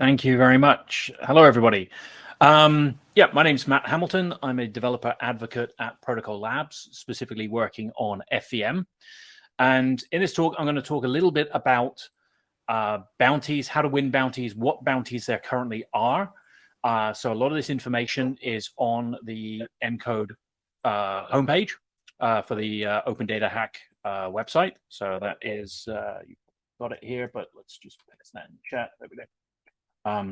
Thank you very much. Hello, everybody. Yeah, my name's Matt Hamilton. I'm a developer advocate at Protocol Labs, specifically working on FVM. And in this talk, I'm going to talk a little bit about bounties, how to win bounties, what bounties there currently are. So a lot of this information is on the ENCODE homepage for the Open Data Hack website. So that is, you've got it here, but let's just paste that in the chat. There we go.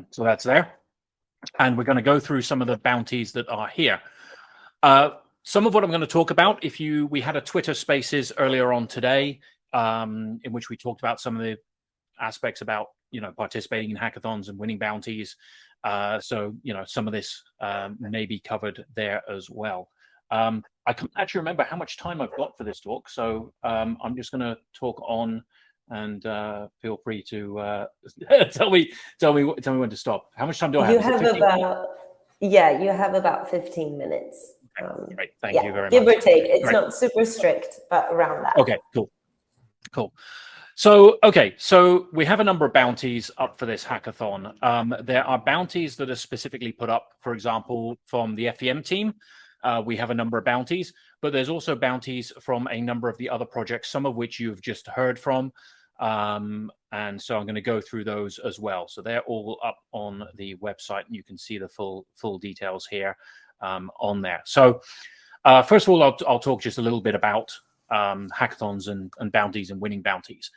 So that's there. And we're going to go through some of the bounties that are here. Some of what I'm going to talk about, we had a Twitter Spaces earlier on today, in which we talked about some of the aspects about, participating in hackathons and winning bounties. So, some of this may be covered there as well. I can't actually remember how much time I've got for this talk. So I'm just going to talk on. And feel free to tell me when to stop. How much time do I have? You have about 15 minutes. Okay, great. Thank you very much. Give or take. It's not super strict, but around that. Okay, cool. So we have a number of bounties up for this hackathon. There are bounties that are specifically put up, for example, from the FEM team. We have a number of bounties, but there's also bounties from a number of the other projects, some of which you've just heard from. And so I'm going to go through those as well. So they're all up on the website, and you can see the full details here on there. So first of all, I'll talk just a little bit about hackathons and bounties and winning bounties.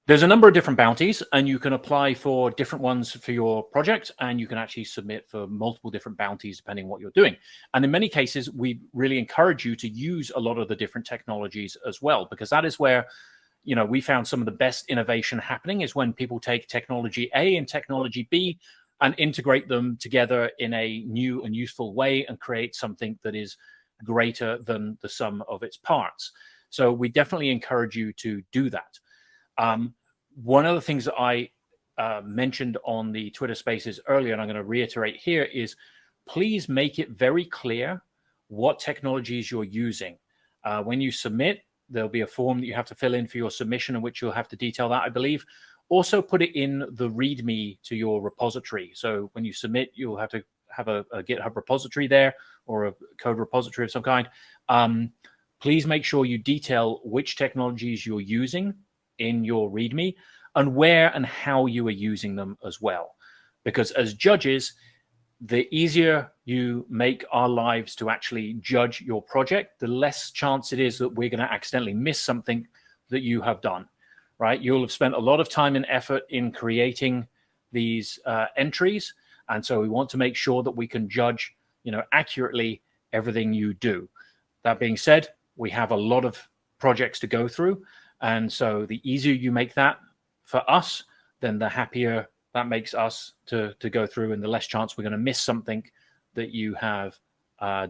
There's a number of different bounties, and you can apply for different ones for your project, and you can actually submit for multiple different bounties depending on what you're doing. And in many cases, we really encourage you to use a lot of the different technologies as well, because that is where we found some of the best innovation happening is when people take technology A and technology B and integrate them together in a new and useful way and create something that is greater than the sum of its parts. So we definitely encourage you to do that. One of the things that I mentioned on the Twitter Spaces earlier, and I'm going to reiterate here, is please make it very clear what technologies you're using. When you submit, there'll be a form that you have to fill in for your submission, in which you'll have to detail that, I believe. Also put it in the README to your repository. So when you submit, you'll have to have a GitHub repository there, or a code repository of some kind. Please make sure you detail which technologies you're using in your README and where and how you are using them as well. Because as judges, the easier you make our lives to actually judge your project, the less chance it is that we're going to accidentally miss something that you have done, right? You'll have spent a lot of time and effort in creating these entries. And so we want to make sure that we can judge, accurately everything you do. That being said, we have a lot of projects to go through. And so the easier you make that for us, then the happier that makes us to go through, and the less chance we're going to miss something that you have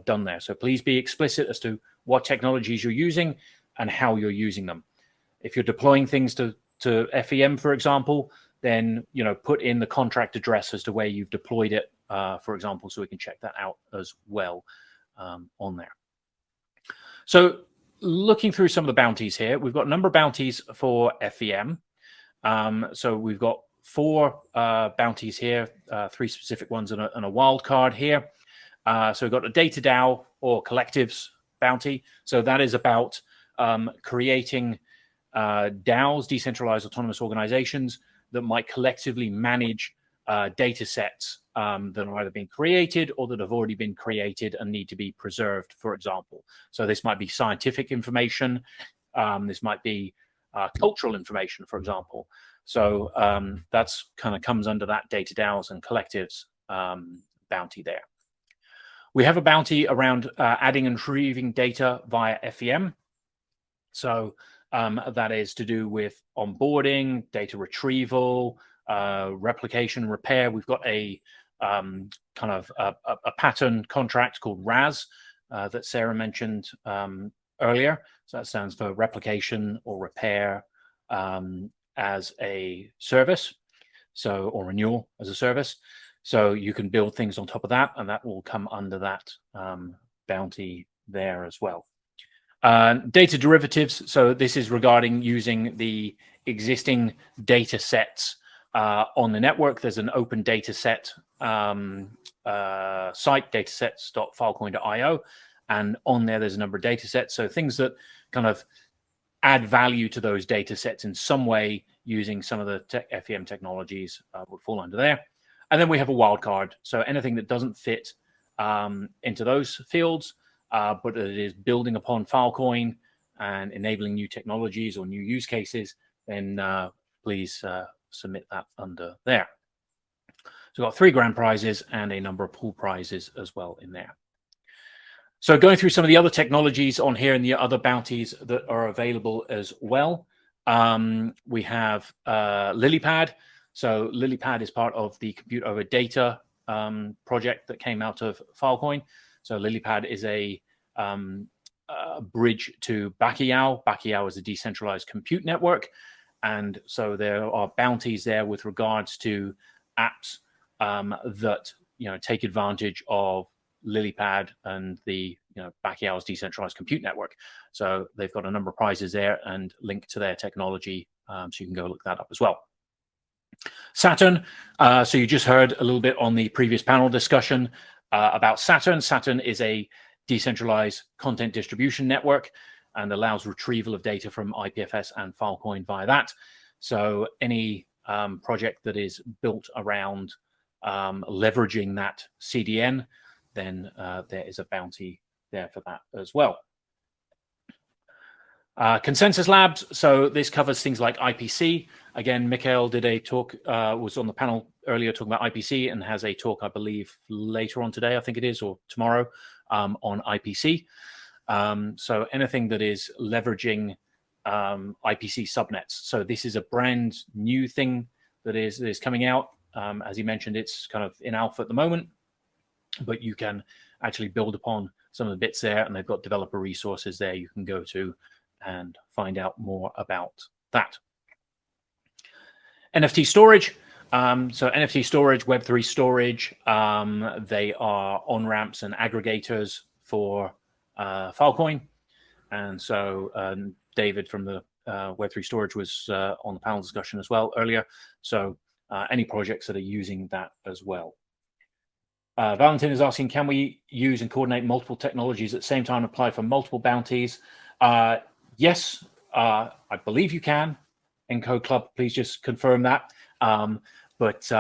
done there. So please be explicit as to what technologies you're using and how you're using them. If you're deploying things to FEM, for example, then put in the contract address as to where you've deployed it, for example, so we can check that out as well on there. So looking through some of the bounties here, we've got a number of bounties for FEM. So we've got 4 bounties here, 3 specific ones and a wild card here. So we've got a data DAO or collectives bounty. So that is about creating DAOs, decentralized autonomous organizations, that might collectively manage data sets that are either being created or that have already been created and need to be preserved, for example. So this might be scientific information. This might be cultural information, for example. So that's kind of comes under that data DAOs and collectives bounty there. We have a bounty around adding and retrieving data via FEM. So that is to do with onboarding, data retrieval, replication, repair. We've got a kind of a pattern contract called RAS that Sarah mentioned earlier. So that stands for replication or repair as a service, or renewal as a service. So you can build things on top of that, and that will come under that bounty there as well. Data derivatives. So this is regarding using the existing data sets on the network. There's an open data set site, datasets.filecoin.io, and on there's a number of data sets. So things that kind of add value to those data sets in some way using some of the FEM technologies would fall under there. And then we have a wildcard. So anything that doesn't fit into those fields, but it is building upon Filecoin and enabling new technologies or new use cases, then please submit that under there. So we've got 3 grand prizes and a number of pool prizes as well in there. So going through some of the other technologies on here and the other bounties that are available as well. We have LilyPad. So LilyPad is part of the compute over data project that came out of Filecoin. So LilyPad is a bridge to Backyao. Backyao is a decentralized compute network. And so there are bounties there with regards to apps that take advantage of LilyPad and the Backyaw's decentralized compute network. So they've got a number of prizes there and link to their technology, so you can go look that up as well. Saturn. So you just heard a little bit on the previous panel discussion about Saturn. Saturn is a decentralized content distribution network and allows retrieval of data from IPFS and Filecoin via that. So any project that is built around leveraging that CDN, then there is a bounty there for that as well. Consensus Labs. So this covers things like IPC. Again, Mikhail did a talk, was on the panel earlier talking about IPC and has a talk, I believe, later on today, I think it is, or tomorrow, on IPC. So anything that is leveraging IPC subnets. So this is a brand new thing that is coming out. As he mentioned, it's kind of in alpha at the moment, but you can actually build upon some of the bits there, and they've got developer resources there you can go to and find out more about that. NFT storage. So NFT storage, Web3 storage, they are on-ramps and aggregators for Filecoin. And so David from the Web3 storage was on the panel discussion as well earlier. So any projects that are using that as well. Valentin is asking, can we use and coordinate multiple technologies at the same time, apply for multiple bounties? Yes, I believe you can. Encode Club, please just confirm that. But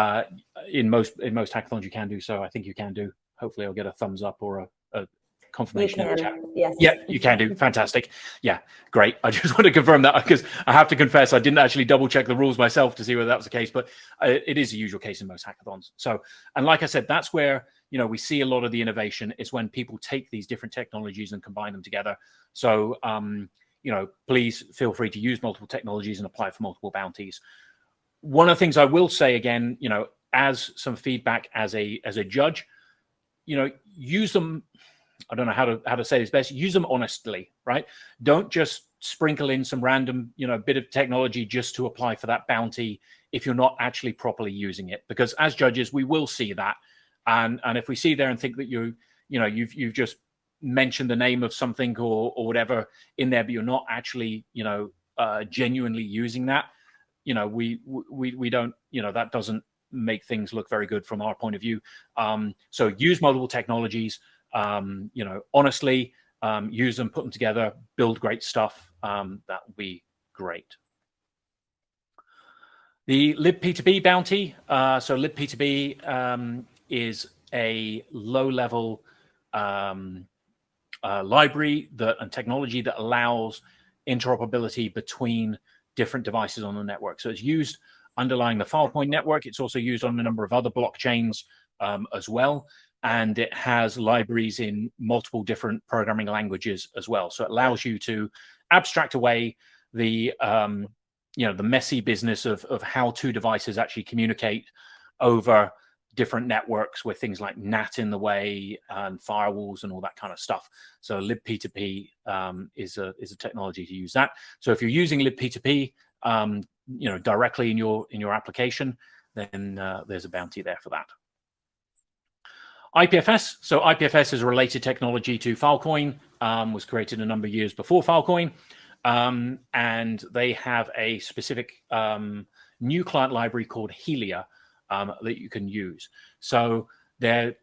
in most hackathons, you can do so. I think you can do. Hopefully, I'll get a thumbs up or a confirmation in the chat. Yes. Yeah, you can do. Fantastic. Yeah, great. I just want to confirm that because I have to confess I didn't actually double check the rules myself to see whether that was the case, but it is a usual case in most hackathons. So, and like I said, that's where we see a lot of the innovation is when people take these different technologies and combine them together. So, please feel free to use multiple technologies and apply for multiple bounties. One of the things I will say again, as some feedback as a judge, use them. I don't know how to say this best. Use them honestly, right? Don't just sprinkle in some random, bit of technology just to apply for that bounty if you're not actually properly using it. Because as judges, we will see that, and if we see there and think that you've just mentioned the name of something or whatever in there, but you're not actually, genuinely using that, we don't, that doesn't make things look very good from our point of view. So use multiple technologies. Honestly, use them, put them together, build great stuff. That would be great. The libp2p bounty. So libp2p is a low-level library and technology that allows interoperability between different devices on the network. So it's used underlying the Filecoin network. It's also used on a number of other blockchains as well. And it has libraries in multiple different programming languages as well. So it allows you to abstract away the the messy business of how two devices actually communicate over different networks with things like NAT in the way and firewalls and all that kind of stuff. So libp2p is a technology to use that. So if you're using libp2p directly in your application, then there's a bounty there for that. IPFS. So IPFS is a related technology to Filecoin, was created a number of years before Filecoin. And they have a specific new client library called Helia that you can use. So they're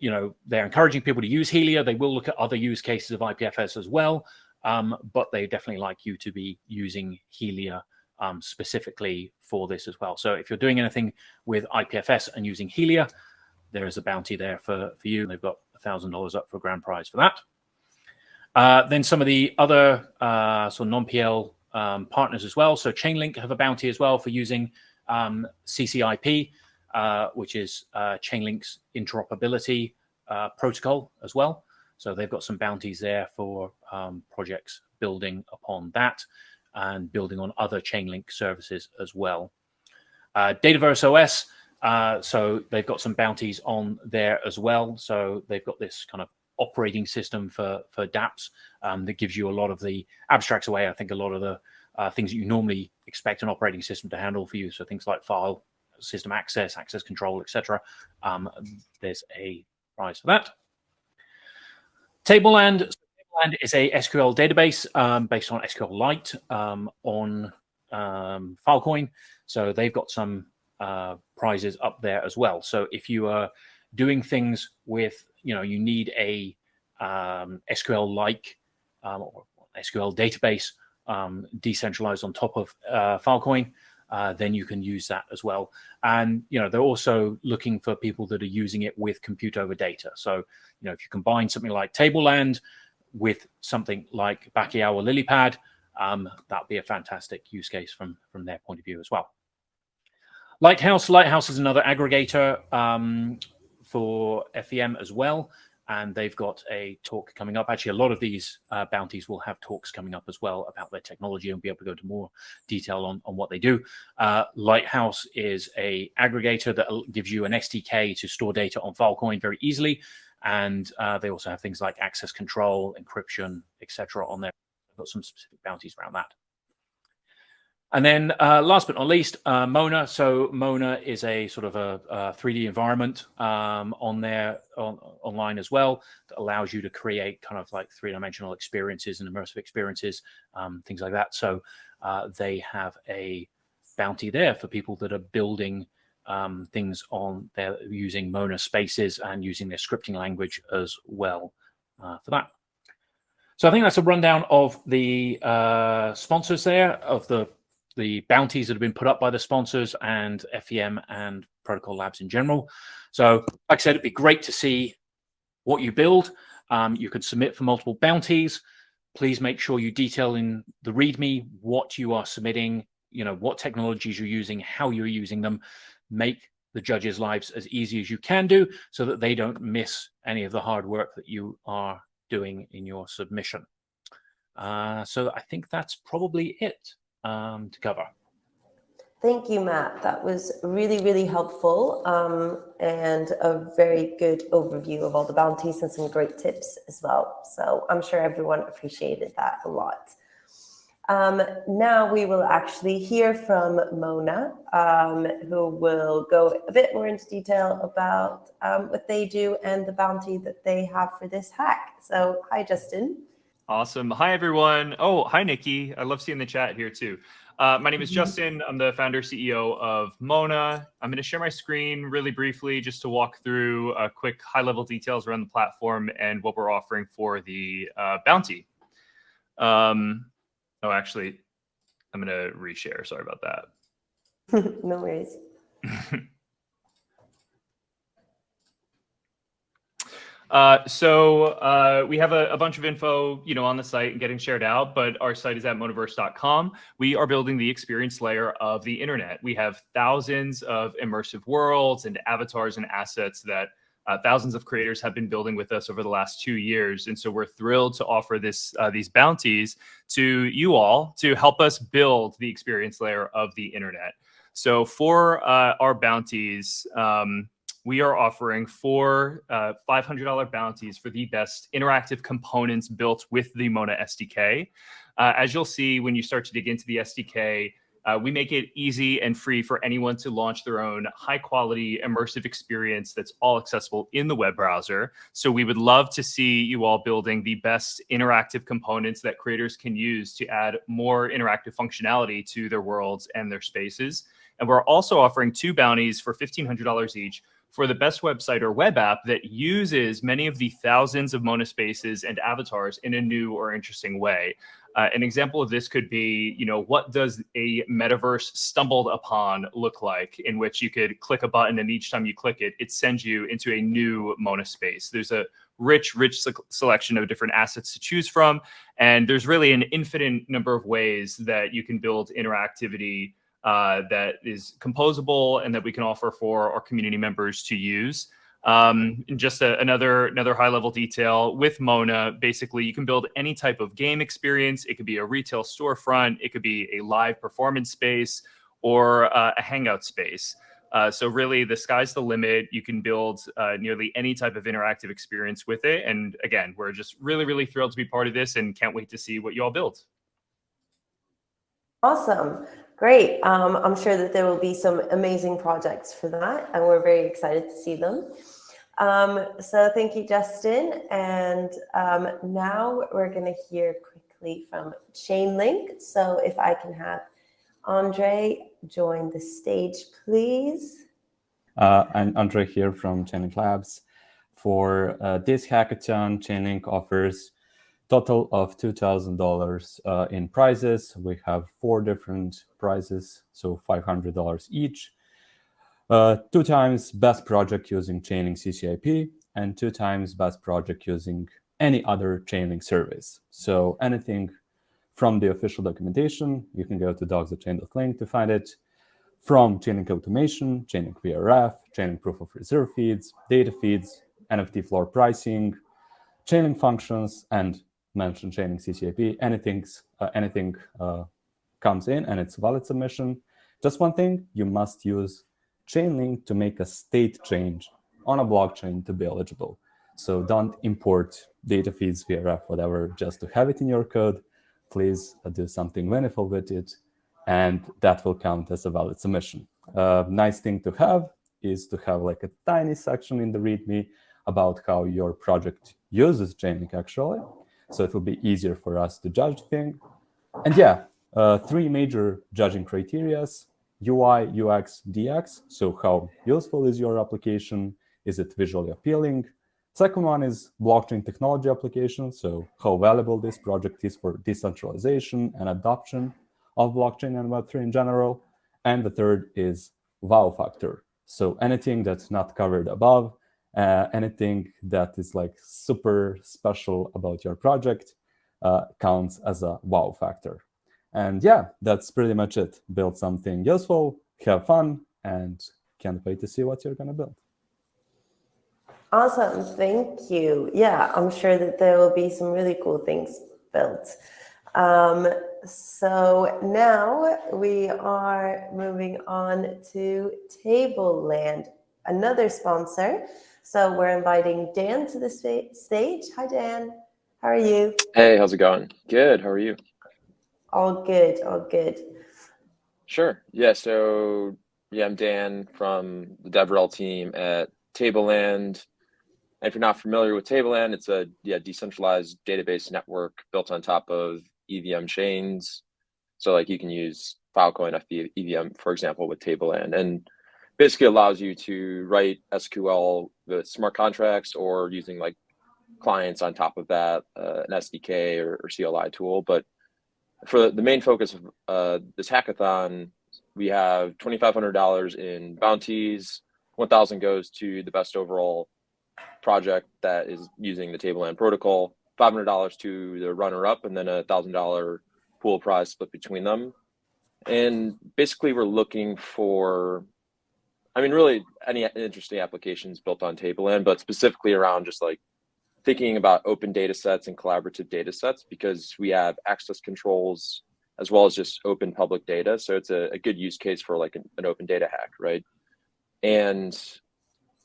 encouraging people to use Helia. They will look at other use cases of IPFS as well, but they definitely like you to be using Helia specifically for this as well. So if you're doing anything with IPFS and using Helia, there is a bounty there for you. They've got $1,000 up for a grand prize for that. Then some of the other sort of non-PL partners as well. So Chainlink have a bounty as well for using CCIP, which is Chainlink's interoperability protocol as well. So they've got some bounties there for projects building upon that and building on other Chainlink services as well. Dataverse OS, so they've got some bounties on there as well. So they've got this kind of operating system for dApps that gives you a lot of the abstracts away. I think a lot of the things that you normally expect an operating system to handle for you. So things like file system access control, etc. There's a prize for that. Tableland is a SQL database based on SQLite on Filecoin. So they've got some prizes up there as well. So if you are doing things with, you need a SQL-like or SQL database decentralized on top of Filecoin, then you can use that as well. And, they're also looking for people that are using it with compute over data. So, if you combine something like Tableland with something like Bacchiao or Lilypad, that'd be a fantastic use case from their point of view as well. Lighthouse is another aggregator for FEM as well. And they've got a talk coming up. Actually, a lot of these bounties will have talks coming up as well about their technology and be able to go into more detail on what they do. Lighthouse is a aggregator that gives you an SDK to store data on Filecoin very easily. And they also have things like access control, encryption, etc. on there. They've got some specific bounties around that. And then last but not least, Mona. So Mona is a sort of a 3D environment on there online as well that allows you to create kind of like three-dimensional experiences and immersive experiences, things like that. So they have a bounty there for people that are building things on there using Mona spaces and using their scripting language as well for that. So I think that's a rundown of the sponsors there, of the bounties that have been put up by the sponsors and FEM and Protocol Labs in general. So like I said, it'd be great to see what you build. You could submit for multiple bounties. Please make sure you detail in the README what you are submitting, what technologies you're using, how you're using them. Make the judges' lives as easy as you can do so that they don't miss any of the hard work that you are doing in your submission. So I think that's probably it to cover. Thank you, Matt. That was really, really helpful and a very good overview of all the bounties and some great tips as well. So I'm sure everyone appreciated that a lot. Now we will actually hear from Mona, who will go a bit more into detail about what they do and the bounty that they have for this hack. So hi, Justin. Awesome. Hi, everyone. Oh, hi, Niki. I love seeing the chat here, too. My name is Justin. I'm the founder CEO of Mona. I'm going to share my screen really briefly just to walk through quick high-level details around the platform and what we're offering for the bounty. Oh, actually, I'm going to reshare. Sorry about that. No worries. So we have a bunch of info, on the site and getting shared out, but our site is at monaverse.com. We are building the experience layer of the internet. We have thousands of immersive worlds and avatars and assets that thousands of creators have been building with us over the last 2 years. And so we're thrilled to offer these bounties to you all to help us build the experience layer of the internet. So for our bounties, we are offering 4 $500 bounties for the best interactive components built with the Mona SDK. As you'll see, when you start to dig into the SDK, We make it easy and free for anyone to launch their own high-quality immersive experience that's all accessible in the web browser. So we would love to see you all building the best interactive components that creators can use to add more interactive functionality to their worlds and their spaces. And we're also offering 2 bounties for $1,500 each for the best website or web app that uses many of the thousands of Mona spaces and avatars in a new or interesting way. An example of this could be, what does a metaverse stumbled upon look like, in which you could click a button and each time you click it, it sends you into a new Mona space. There's a rich selection of different assets to choose from. And there's really an infinite number of ways that you can build interactivity that is composable and that we can offer for our community members to use. And just another high-level detail with Mona, basically you can build any type of game experience. It could be a retail storefront, it could be a live performance space, or a hangout space. So really the sky's the limit. You can build nearly any type of interactive experience with it. And again, we're just really thrilled to be part of this and can't wait to see what you all build. Awesome. Great. I'm sure that there will be some amazing projects for that, and we're very excited to see them. So thank you, Justin. And now we're going to hear quickly from Chainlink. So if I can have Andrej join the stage, please. I'm Andrej here from Chainlink Labs. For this hackathon, Chainlink offers total of $2,000 in prizes. We have 4 different prizes, so $500 each. 2 times best project using Chainlink CCIP, and 2 times best project using any other Chainlink service. So anything from the official documentation, you can go to docs.chain.link to find it, from Chainlink automation, Chainlink VRF, Chainlink proof of reserve feeds, data feeds, NFT floor pricing, Chainlink functions, and mention Chainlink CCIP. Anything comes in and it's a valid submission. Just one thing, you must use Chainlink to make a state change on a blockchain to be eligible. So don't import data feeds, VRF, whatever, just to have it in your code. Please do something meaningful with it, and that will count as a valid submission. Nice thing to have is to have like a tiny section in the README about how your project uses Chainlink actually. So it will be easier for us to judge the thing. And yeah, 3 major judging criteria: UI, UX, DX. So how useful is your application? Is it visually appealing? Second one is blockchain technology application. So how valuable this project is for decentralization and adoption of blockchain and Web3 in general. And the third is wow factor. So anything that's not covered above, anything that is like super special about your project counts as a wow factor. And yeah, that's pretty much it. Build something useful, have fun, and can't wait to see what you're going to build. Awesome. Thank you. Yeah, I'm sure that there will be some really cool things built. So now we are moving on to Tableland, another sponsor. So we're inviting Dan to the stage. Hi, Dan. How are you? Hey, how's it going? Good. How are you? All good. All good. Sure. Yeah. So I'm Dan from the DevRel team at Tableland. And if you're not familiar with Tableland, it's a decentralized database network built on top of EVM chains. So like you can use Filecoin EVM, for example, with Tableland, and basically allows you to write SQL with smart contracts or using like clients on top of that, an SDK or CLI tool. But for the main focus of this hackathon, we have $2,500 in bounties. 1,000 goes to the best overall project that is using the Tableland protocol, $500 to the runner-up, and then a $1,000 pool prize split between them. And basically we're looking for, really any interesting applications built on Tableland, but specifically around just like thinking about open data sets and collaborative data sets, because we have access controls as well as just open public data. So it's a good use case for like an open data hack, right? And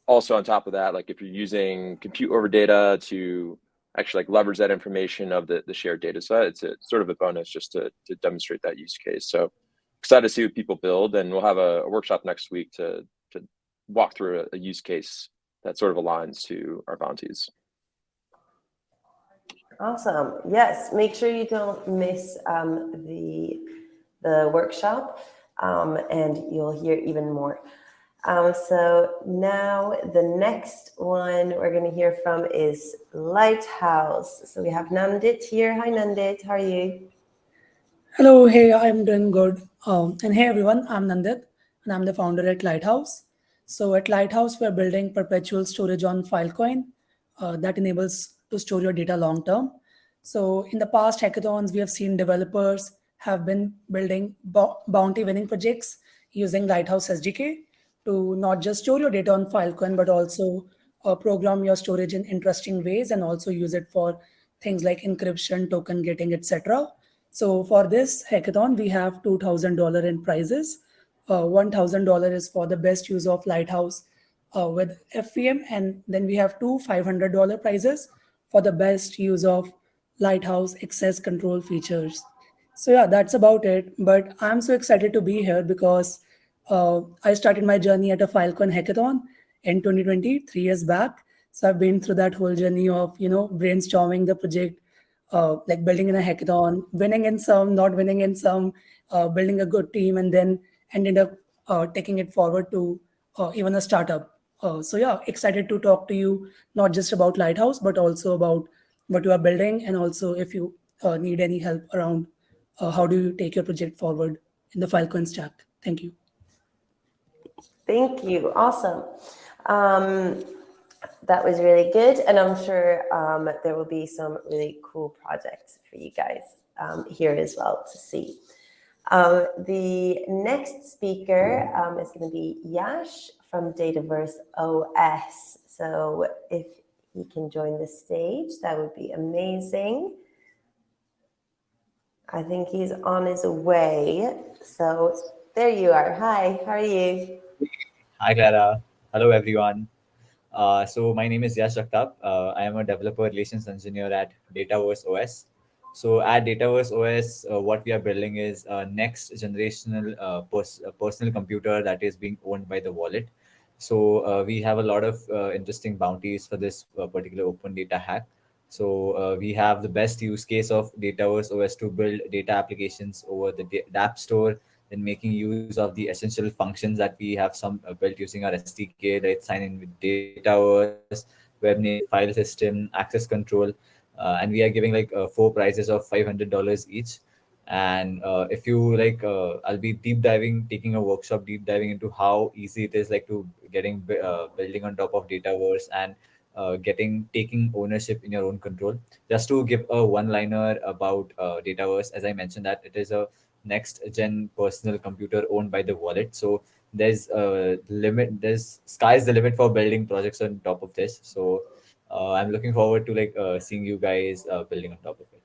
also on top of that, like if you're using compute over data to actually like leverage that information of the shared data set, it's a sort of a bonus just to demonstrate that use case. So excited to see what people build, and we'll have a workshop next week to walk through a use case that sort of aligns to our bounties. Awesome. Yes, make sure you don't miss the workshop, and you'll hear even more. So now the next one we're going to hear from is Lighthouse. So we have Nandit here. Hi, Nandit. How are you? Hello, hey, I'm doing good. And hey everyone, I'm Nandit, and I'm the founder at Lighthouse. So at Lighthouse, we're building perpetual storage on Filecoin that enables to store your data long term. So in the past hackathons, we have seen developers have been building bounty winning projects using Lighthouse SDK to not just store your data on Filecoin, but also program your storage in interesting ways and also use it for things like encryption, token getting, etc. So for this hackathon, we have $2,000 in prizes. $1,000 is for the best use of Lighthouse with FVM, and then we have two $500 prizes for the best use of Lighthouse access control features. So yeah, that's about it. But I'm so excited to be here because I started my journey at a Filecoin hackathon in 2020, 3 years back. So I've been through that whole journey of brainstorming the project, like building in a hackathon, winning in some, not winning in some, building a good team, and then ended up taking it forward to even a startup. So yeah, excited to talk to you not just about Lighthouse, but also about what you are building, and also if you need any help around how do you take your project forward in the Filecoin stack. Thank you. Thank you. Awesome. That was really good. And I'm sure there will be some really cool projects for you guys here as well to see. The next speaker is going to be Yash from Dataverse OS. So if he can join the stage, that would be amazing. I think he's on his way. So there you are. Hi, how are you? Hi, Clara. Hello, everyone. So my name is Yash Jagtap. I am a developer relations engineer at Dataverse OS. So at Dataverse OS, what we are building is a next generational personal computer that is being owned by the wallet. So we have a lot of interesting bounties for this particular open data hack. So we have the best use case of Dataverse OS to build data applications over the App Store, then making use of the essential functions that we have some built using our SDK, right? Sign in with Dataverse, web native file system, access control, and we are giving like 4 prizes of $500 each. And if you like, I'll be taking a workshop deep diving into how easy it is like to building on top of Dataverse and taking ownership in your own control. Just to give a one-liner about Dataverse, as I mentioned that it is a next gen personal computer owned by the wallet. So there's a limit, there's sky's the limit for building projects on top of this. So I'm looking forward to seeing you guys building on top of it.